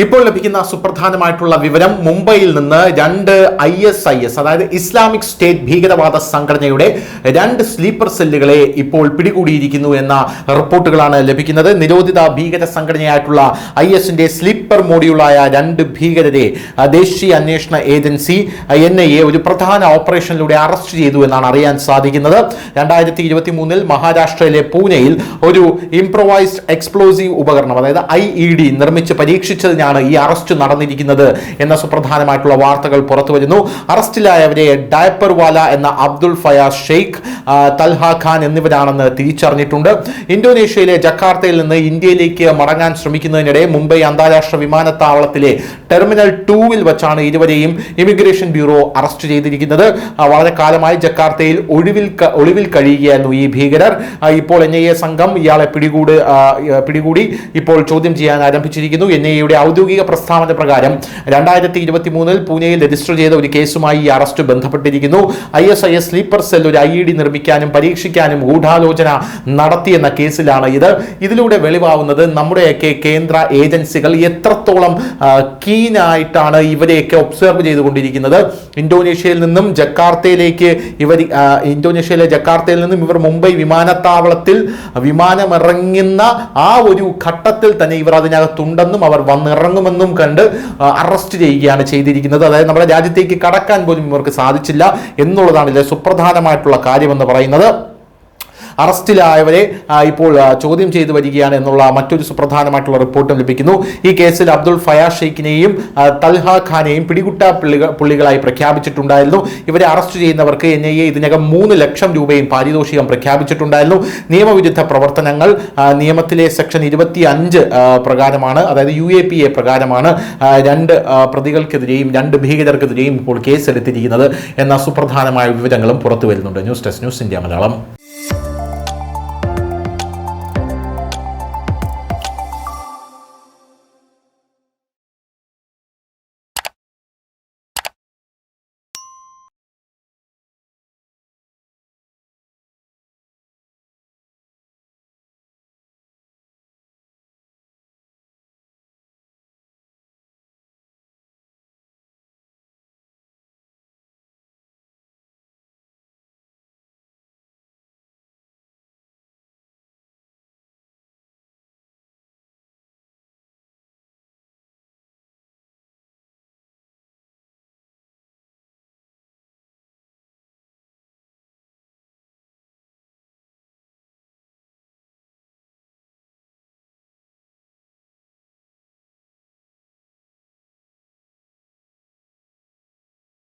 ഇപ്പോൾ ലഭിക്കുന്ന സുപ്രധാനമായിട്ടുള്ള വിവരം മുംബൈയിൽ നിന്ന് രണ്ട് ISIS അതായത് ഇസ്ലാമിക് സ്റ്റേറ്റ് ഭീകരവാദ സംഘടനയുടെ രണ്ട് സ്ലീപ്പർ സെല്ലുകളെ ഇപ്പോൾ പിടികൂടിയിരിക്കുന്നു എന്ന റിപ്പോർട്ടുകളാണ് ലഭിക്കുന്നത്. നിരോധിത ഭീകര സംഘടനയായിട്ടുള്ള ISന്റെ സ്ലീപ്പർ മോഡ്യൂളായ രണ്ട് ഭീകരരെ ദേശീയ അന്വേഷണ ഏജൻസി NIA ഒരു പ്രധാന ഓപ്പറേഷനിലൂടെ അറസ്റ്റ് ചെയ്തു എന്നാണ് അറിയാൻ സാധിക്കുന്നത്. 2023 മഹാരാഷ്ട്രയിലെ പൂനെയിൽ ഒരു ഇംപ്രൊവൈസ്ഡ് എക്സ്പ്ലോസീവ് ഉപകരണം അതായത് IED നിർമ്മിച്ച് പരീക്ഷിച്ചതിന് ഈ അറസ്റ്റ് നടന്നിരിക്കുന്നത് എന്ന സുപ്രധാനമായിട്ടുള്ള വാർത്തകൾ പുറത്തു വരുന്നു. അറസ്റ്റിലായവരെ ഡയപ്പർവാല എന്ന അബ്ദുൾ ഫയാസ് ഷെയ്ഖ്, തൽഹ ഖാൻ എന്നിവരാണെന്ന് തിരിച്ചറിഞ്ഞിട്ടുണ്ട്. ഇന്തോനേഷ്യയിലെ ജക്കാർത്തയിൽ നിന്ന് ഇന്ത്യയിലേക്ക് മടങ്ങാൻ ശ്രമിക്കുന്നതിനിടെ മുംബൈ അന്താരാഷ്ട്ര വിമാനത്താവളത്തിലെ ടെർമിനൽ 2-ൽ വെച്ചാണ് ഇരുവരെയും ഇമിഗ്രേഷൻ ബ്യൂറോ അറസ്റ്റ് ചെയ്തിരിക്കുന്നത്. വളരെ കാലമായി ജക്കാർത്തയിൽ ഒളിവിൽ കഴിയുകയായിരുന്നു ഈ ഭീകരർ. ഇപ്പോൾ NIA സംഘം ഇയാളെ പിടികൂടി ഇപ്പോൾ ചോദ്യം ചെയ്യാൻ ആരംഭിച്ചിരിക്കുന്നു. NIAയുടെ ഔദ്യോഗിക പ്രസ്താവന പ്രകാരം 2023 പൂനെയിൽ രജിസ്റ്റർ ചെയ്ത ഒരു കേസുമായി ഈ അറസ്റ്റ് ബന്ധപ്പെട്ടിരിക്കുന്നു. ISIS സ്ലീപ്പർ സെൽ ഒരു IED നിർമ്മിക്കാനും പരീക്ഷിക്കാനും ഗൂഢാലോചന നടത്തിയെന്ന കേസിലാണ് ഇത്. ഇതിലൂടെ വെളിവാകുന്നത് നമ്മുടെയൊക്കെ കേന്ദ്ര ഏജൻസികൾ എത്രത്തോളം കീനായിട്ടാണ് ഇവരെയൊക്കെ ഒബ്സർവ് ചെയ്തുകൊണ്ടിരിക്കുന്നത്. ഇന്തോനേഷ്യയിലെ ജക്കാർത്തയിൽ നിന്നും ഇവർ മുംബൈ വിമാനത്താവളത്തിൽ വിമാനമിറങ്ങുന്ന ആ ഒരു ഘട്ടത്തിൽ തന്നെ ഇവർ അതിനകത്തുണ്ടെന്നും അവർ വന്നിറങ്ങുമെന്നും കണ്ട് അറസ്റ്റ് ചെയ്യുകയാണ് ചെയ്തിരിക്കുന്നത്. അതായത് നമ്മുടെ രാജ്യത്തേക്ക് കടക്കാൻ പോലും ഇവർക്ക് സാധിച്ചില്ല എന്നുള്ളതാണ് ഇതിലെ സുപ്രധാനമായിട്ടുള്ള കാര്യമെന്ന് പറയുന്നത്. അറസ്റ്റിലായവരെ ഇപ്പോൾ ചോദ്യം ചെയ്തു വരികയാണ് എന്നുള്ള മറ്റൊരു സുപ്രധാനമായിട്ടുള്ള റിപ്പോർട്ടും ലഭിക്കുന്നു. ഈ കേസിൽ അബ്ദുൾ ഫയാസ് ഷെയ്ഖിനെയും തൽഹ ഖാനെയും പിടികുട്ട പുള്ളികളായി പ്രഖ്യാപിച്ചിട്ടുണ്ടായിരുന്നു. ഇവരെ അറസ്റ്റ് ചെയ്യുന്നവർക്ക് NIA ഇതിനകം 3 ലക്ഷം രൂപയും പാരിതോഷികം പ്രഖ്യാപിച്ചിട്ടുണ്ടായിരുന്നു. നിയമവിരുദ്ധ പ്രവർത്തനങ്ങൾ നിയമത്തിലെ സെക്ഷൻ 25 പ്രകാരമാണ്, അതായത് UAPA പ്രകാരമാണ് രണ്ട് പ്രതികൾക്കെതിരെയും രണ്ട് ഭീകരർക്കെതിരെയും ഇപ്പോൾ കേസെടുത്തിരിക്കുന്നത് എന്ന സുപ്രധാനമായ വിവരങ്ങളും പുറത്തു വരുന്നുണ്ട്. News desk, news India Malayalam.